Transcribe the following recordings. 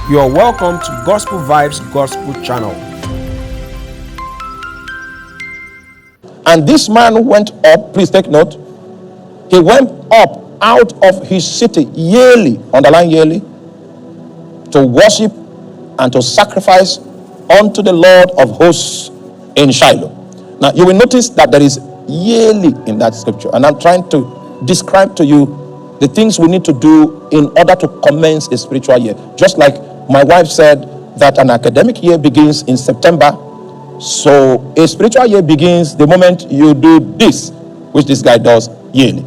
You are welcome to Gospel Vibes Gospel Channel. And this man went up, please take note, he went up out of his city yearly, underline yearly, to worship and to sacrifice unto the Lord of hosts in Shiloh. Now you will notice that there is yearly in that scripture, and I'm trying to describe to you the things we need to do in order to commence a spiritual year. Just like my wife said that an academic year begins in September, so a spiritual year begins the moment you do this, which this guy does yearly.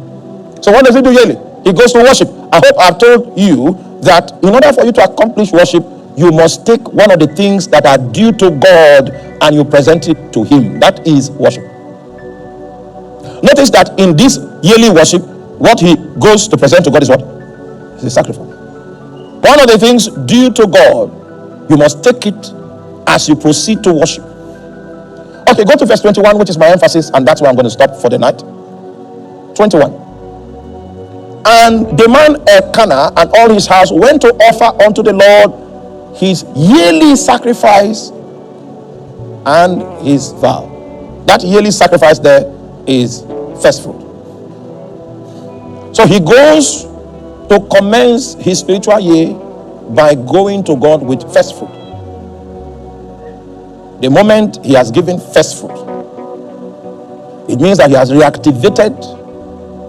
So what does he do yearly? He goes to worship. I hope I've told you that in order for you to accomplish worship, you must take one of the things that are due to God and you present it to him. That is worship. Notice that in this yearly worship, what he goes to present to God is what? It's a sacrifice. One of the things due to God, you must take it as you proceed to worship. Okay, go to verse 21, which is my emphasis, and that's where I'm going to stop for the night. 21. And the man Elkanah and all his house went to offer unto the Lord his yearly sacrifice and his vow. That yearly sacrifice there is first fruit. So he goes to commence his spiritual year by going to God with first fruit. The moment he has given first fruit, it means that he has reactivated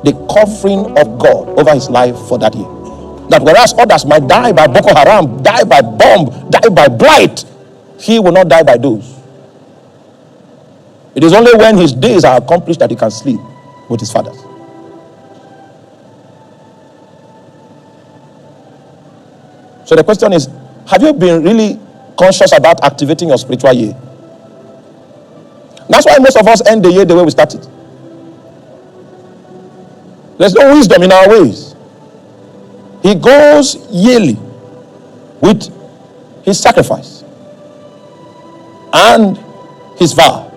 the covering of God over his life for that year. That whereas others might die by Boko Haram, die by bomb, die by blight, he will not die by those. It is only when his days are accomplished that he can sleep with his fathers. So the question is, have you been really conscious about activating your spiritual year? That's why most of us end the year the way we started. There's no wisdom in our ways. He goes yearly with his sacrifice and his vow.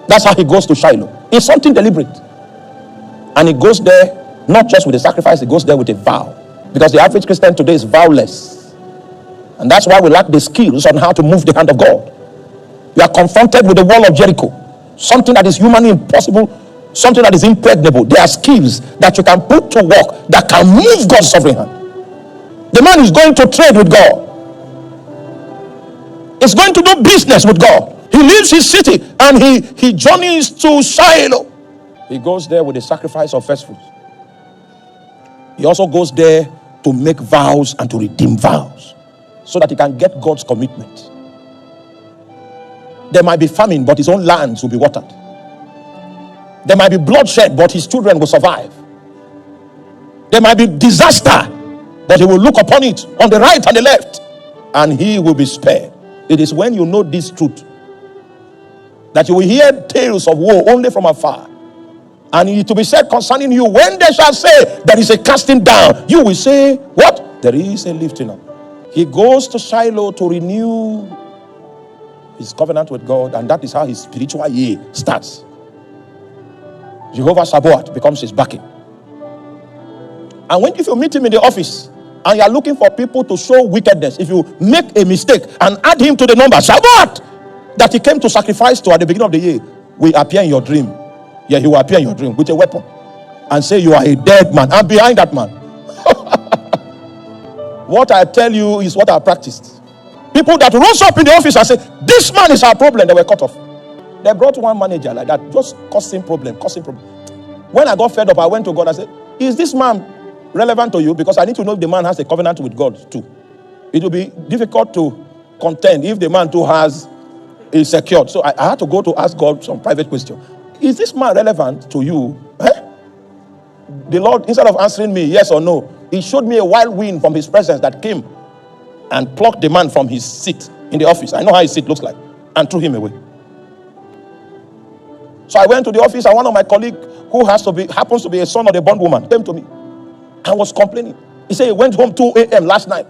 That's how he goes to Shiloh. It's something deliberate. And he goes there not just with a sacrifice, he goes there with a vow. Because the average Christian today is vowless. And that's why we lack the skills on how to move the hand of God. We are confronted with the wall of Jericho. Something that is humanly impossible, something that is impregnable. There are skills that you can put to work that can move God's sovereign hand. The man is going to trade with God. He's going to do business with God. He leaves his city and he journeys to Shiloh. He goes there with the sacrifice of first fruits. He also goes there to make vows and to redeem vows so that he can get God's commitment. There might be famine, but his own lands will be watered. There might be bloodshed, but his children will survive. There might be disaster, but he will look upon it on the right and the left, and he will be spared. It is when you know this truth that you will hear tales of woe only from afar. And it will be said concerning you, when they shall say there is a casting down, you will say, what? There is a lifting up. He goes to Shiloh to renew his covenant with God, and that is how his spiritual year starts. Jehovah Sabaoth becomes his backing. And if you meet him in the office and you are looking for people to show wickedness, if you make a mistake and add him to the number, Sabaoth, that he came to sacrifice to at the beginning of the year, will appear in your dream. Yeah, he will appear in your dream with a weapon and say you are a dead man. I'm behind that man. What I tell you is what I practiced. People that rose up in the office and said, this man is our problem, they were cut off. They brought one manager like that, just causing problem. When I got fed up, I went to God and said, is this man relevant to you? Because I need to know if the man has a covenant with God too. It will be difficult to contend if the man too is secured. So I had to go to ask God some private question. Is this man relevant to you? The Lord, instead of answering me yes or no, he showed me a wild wind from his presence that came and plucked the man from his seat in the office. I know how his seat looks like, and threw him away. So I went to the office, and one of my colleagues, who happens to be a son of the bondwoman, came to me and was complaining. He said he went home 2 a.m. last night,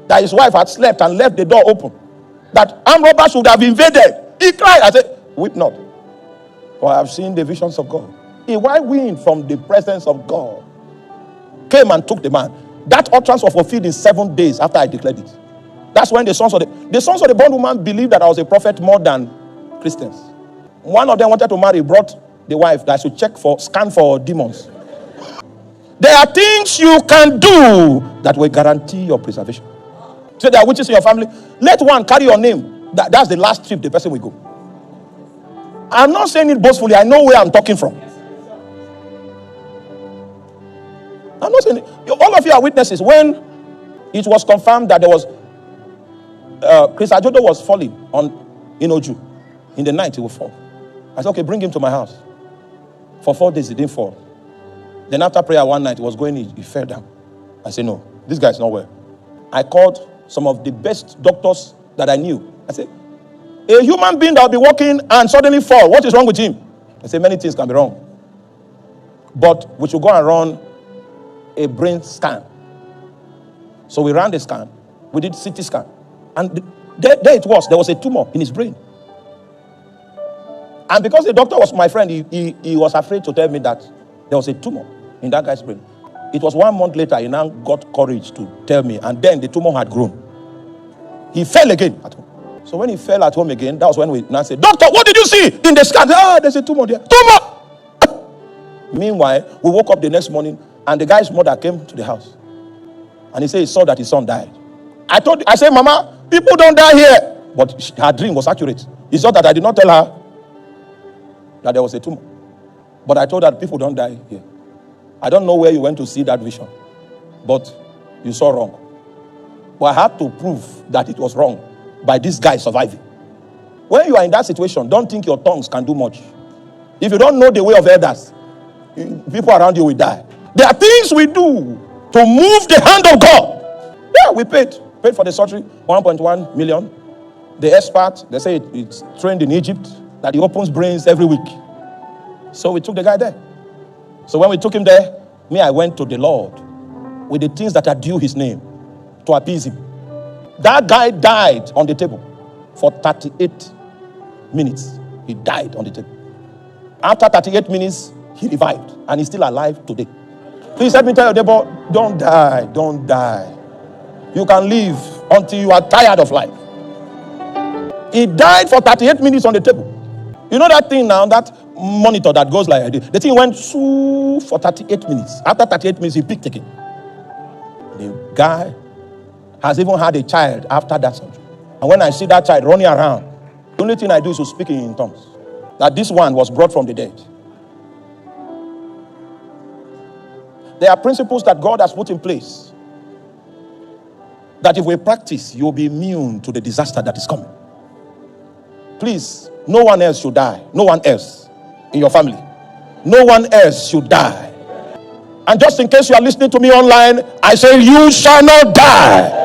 that his wife had slept and left the door open, that armed robbers would have invaded. He cried. I said, weep not, for I have seen the visions of God. A wild wind from the presence of God came and took the man. That utterance was fulfilled in 7 days after I declared it. That's when the sons of the bondwoman believed that I was a prophet more than Christians. One of them wanted to marry, brought the wife that I should scan for demons. There are things you can do that will guarantee your preservation. So there are witches in your family. Let one carry your name. That's the last trip the person will go. I'm not saying it boastfully. I know where I'm talking from. I'm not saying it. All of you are witnesses. When it was confirmed that there was Chris Ajodo was falling on Inoju. In the night he will fall. I said, okay, bring him to my house. For 4 days he didn't fall. Then after prayer one night he was going, he fell down. I said, no, this guy is not well. I called some of the best doctors that I knew. I said, a human being that will be walking and suddenly fall, what is wrong with him? I said, many things can be wrong. But we should go and run a brain scan. So we ran the scan. We did CT scan. And there it was. There was a tumor in his brain. And because the doctor was my friend, he was afraid to tell me that there was a tumor in that guy's brain. It was 1 month later, he now got courage to tell me. And then the tumor had grown. He fell again at home. So when he fell at home again, that was when we now said, doctor, what did you see in the scan? There's a tumor there. Tumor! Meanwhile, we woke up the next morning and the guy's mother came to the house. And he said he saw that his son died. I said, Mama, people don't die here. But her dream was accurate. It's just that I did not tell her that there was a tumor. But I told her people don't die here. I don't know where you went to see that vision. But you saw wrong. But I had to prove that it was wrong by this guy surviving. When you are in that situation, don't think your tongues can do much. If you don't know the way of elders, people around you will die. There are things we do to move the hand of God. Yeah, we paid for the surgery, 1.1 million. The expert, they say it's trained in Egypt, that he opens brains every week. So we took the guy there. So when we took him there, I went to the Lord with the things that are due his name to appease him. That guy died on the table for 38 minutes. He died on the table. After 38 minutes, he revived, and he's still alive today. Please let me tell your neighbor, don't die, don't die. You can live until you are tired of life. He died for 38 minutes on the table. You know that thing now, that monitor that goes like this? The thing went for 38 minutes. After 38 minutes, he picked again. The guy has even had a child after that surgery. And when I see that child running around, the only thing I do is to speak in tongues. That this one was brought from the dead. There are principles that God has put in place that if we practice, you'll be immune to the disaster that is coming. Please, no one else should die. No one else in your family. No one else should die. And just in case you are listening to me online, I say you shall not die.